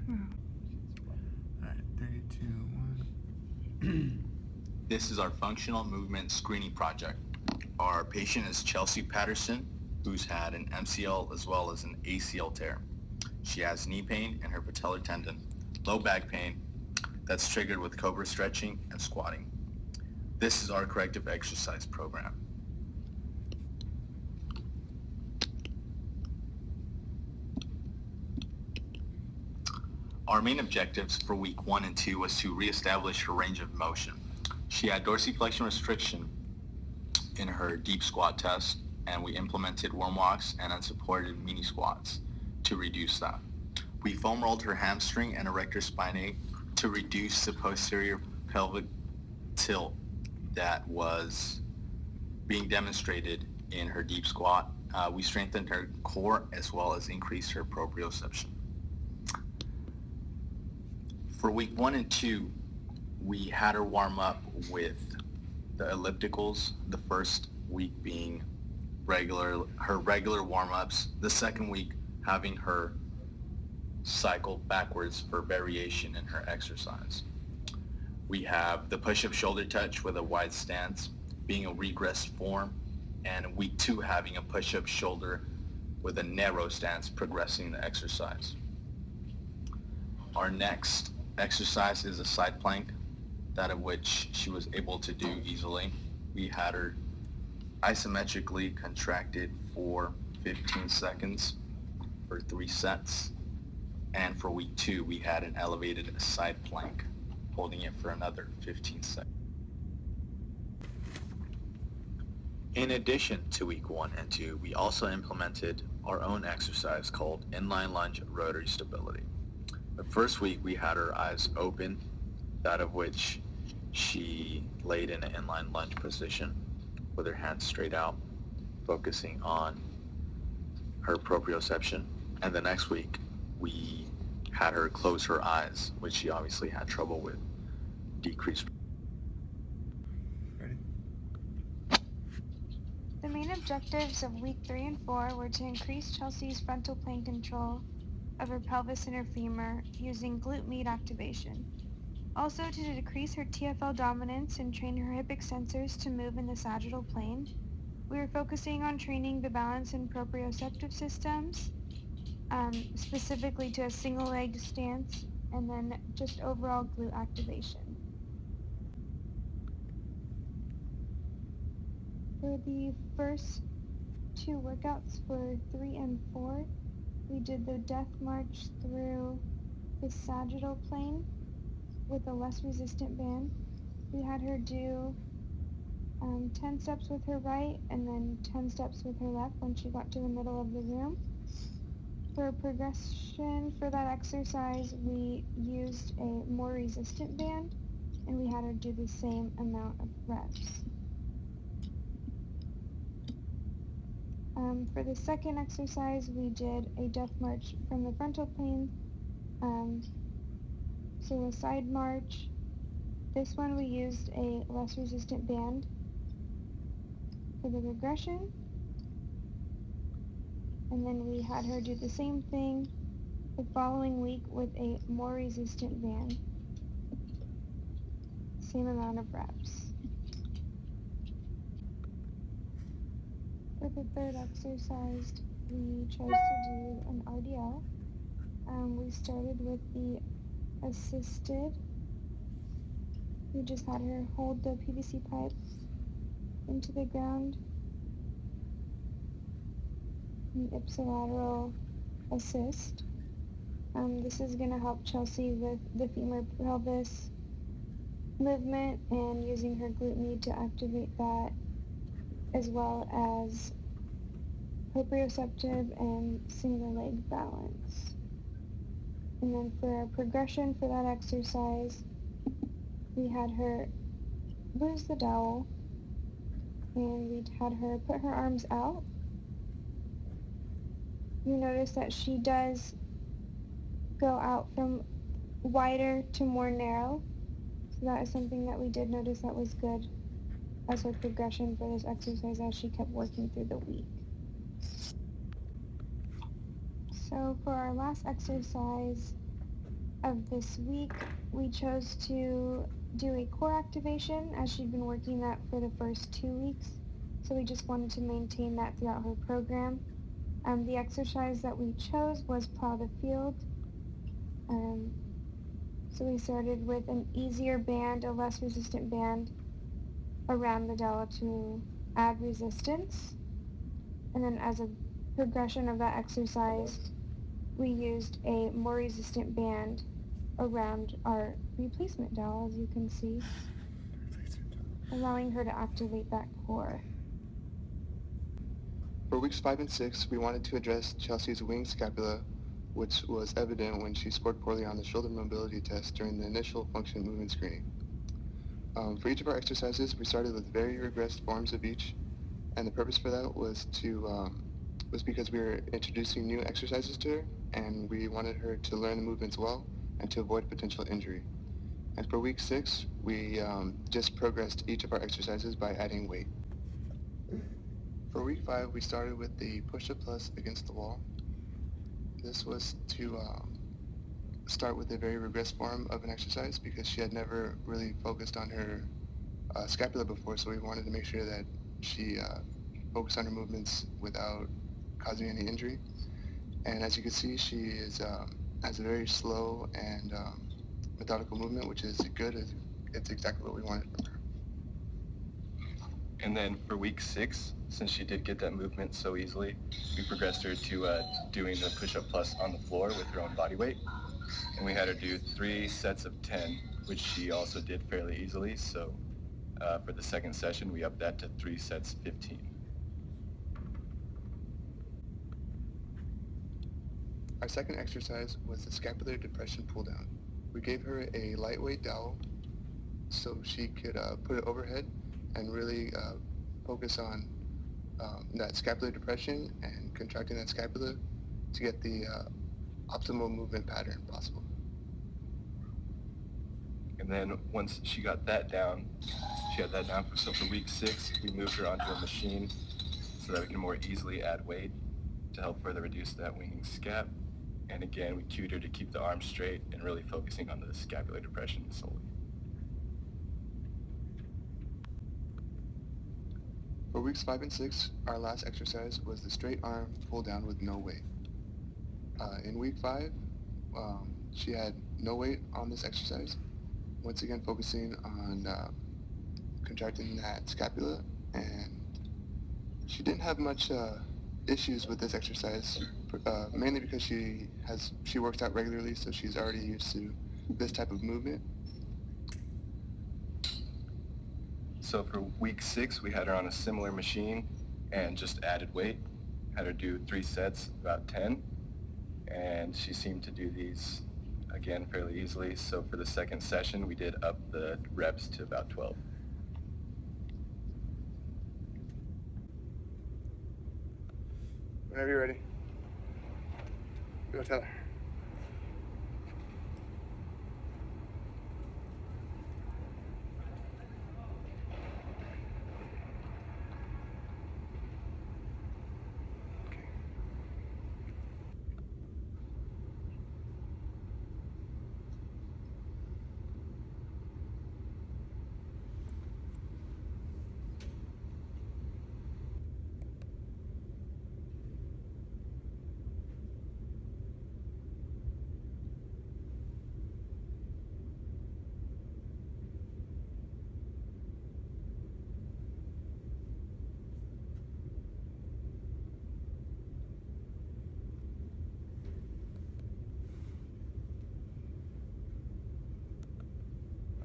Alright, 3, 2, 1. This is our functional movement screening project. Our patient is Chelsea Patterson, who's had an MCL as well as an ACL tear. She has knee pain in her patellar tendon, low back pain that's triggered with cobra stretching and squatting. This is our corrective exercise program. Our main objectives for week 1 and 2 was to reestablish her range of motion. She had dorsiflexion restriction in her deep squat test, and we implemented worm walks and unsupported mini squats to reduce that. We foam rolled her hamstring and erector spinae to reduce the posterior pelvic tilt that was being demonstrated in her deep squat. We strengthened her core as well as increased her proprioception. For week 1 and 2, we had her warm up with the ellipticals, the first week being her regular warm-ups, the second week having her cycle backwards for variation in her exercise. We have the push-up shoulder touch with a wide stance being a regressed form, and week 2 having a push-up shoulder with a narrow stance progressing the exercise. Our next exercise is a side plank, that of which she was able to do easily. We had her isometrically contracted for 15 seconds for 3 sets. And for week 2, we had an elevated side plank, holding it for another 15 seconds. In addition to week 1 and 2, we also implemented our own exercise called inline lunge rotary stability. The first week we had her eyes open, that of which she laid in an inline lunge position with her hands straight out, focusing on her proprioception. And the next week we had her close her eyes, which she obviously had trouble with, decreased. Ready? The main objectives of week 3 and 4 were to increase Chelsea's frontal plane control of her pelvis and her femur using glute med activation. Also to decrease her TFL dominance and train her hip extensors to move in the sagittal plane. We were focusing on training the balance and proprioceptive systems, specifically to a single-legged stance, and then just overall glute activation. For the first 2 workouts for 3 and 4, we did the death march through the sagittal plane with a less resistant band. We had her do 10 steps with her right and then 10 steps with her left when she got to the middle of the room. For progression for that exercise, we used a more resistant band, and we had her do the same amount of reps. For the second exercise, we did a death march from the frontal plane, so a side march. This one we used a less resistant band. For the regression, and then we had her do the same thing the following week with a more resistant band. Same amount of reps. For the third exercise, we chose to do an RDL. We started with the assisted. We just had her hold the PVC pipe into the ground. An ipsilateral assist. This is going to help Chelsea with the femur pelvis movement and using her glute med to activate that, as well as proprioceptive and single leg balance. And then for our progression for that exercise, we had her lose the dowel, and we had her put her arms out. You notice that she does go out from wider to more narrow, so that is something that we did notice that was good as her progression for this exercise as she kept working through the week. So for our last exercise, of this week, we chose to do a core activation as she'd been working that for the first 2 weeks. So we just wanted to maintain that throughout her program. The exercise that we chose was plow the field. So we started with an easier band, a less resistant band around the dowel to add resistance. And then as a progression of that exercise, we used a more resistant band around our replacement dowel, as you can see, allowing her to activate that core. For weeks 5 and 6, we wanted to address Chelsea's wing scapula, which was evident when she scored poorly on the shoulder mobility test during the initial function movement screening. For each of our exercises, we started with very regressed forms of each, and the purpose for that was because we were introducing new exercises to her, and we wanted her to learn the movements well and to avoid potential injury. And for week 6, we just progressed each of our exercises by adding weight. For week 5, we started with the push-up plus against the wall. This was to start with a very regressed form of an exercise because she had never really focused on her scapula before, so we wanted to make sure that she focused on her movements without causing any injury. And as you can see, she has a very slow and methodical movement, which is good. It's exactly what we wanted from her. And then for week 6, since she did get that movement so easily, we progressed her to doing the push-up plus on the floor with her own body weight. And we had her do 3 sets of 10, which she also did fairly easily. So for the second session, we upped that to 3 sets 15. Our second exercise was the scapular depression pull down. We gave her a lightweight dowel so she could put it overhead and really focus on that scapular depression and contracting that scapula to get the optimal movement pattern possible. And then once she got that down, so for week 6, we moved her onto a machine so that we can more easily add weight to help further reduce that winging scap. And again, we cued her to keep the arms straight and really focusing on the scapular depression solely. For weeks 5 and 6, our last exercise was the straight arm pull down with no weight. In week 5, she had no weight on this exercise, once again focusing on contracting that scapula, and she didn't have much issues with this exercise, mainly because she works out regularly, so she's already used to this type of movement. So for week 6, we had her on a similar machine and just added weight. Had her do 3 sets, about 10, and she seemed to do these again fairly easily. So for the second session, we did up the reps to about 12. Whenever you're ready. Go, Tyler.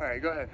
All right, go ahead.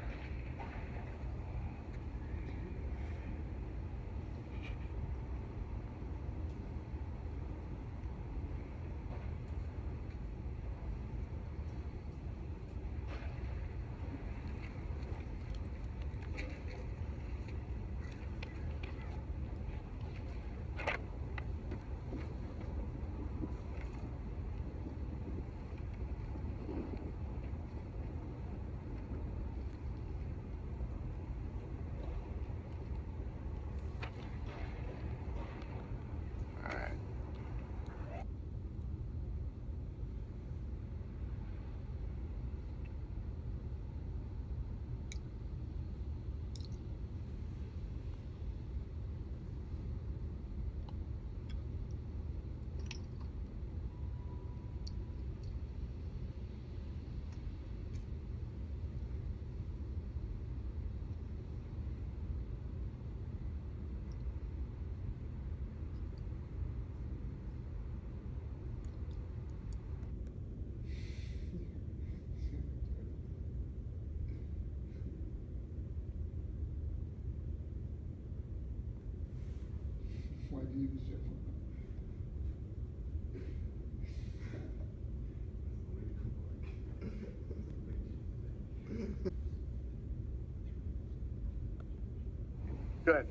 Good.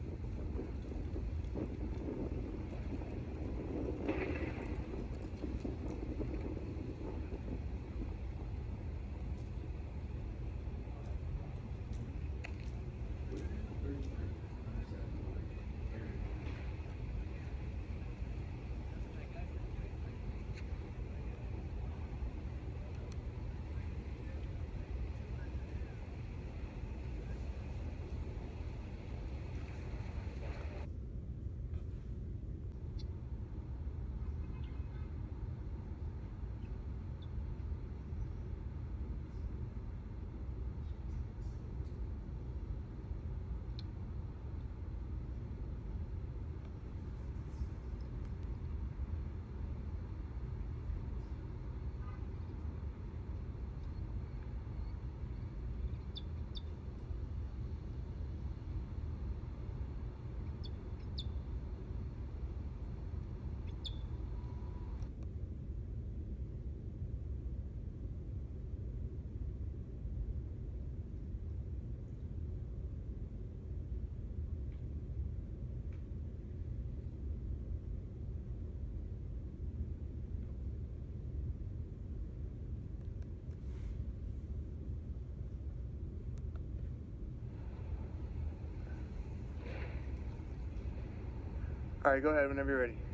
All right, go ahead whenever you're ready.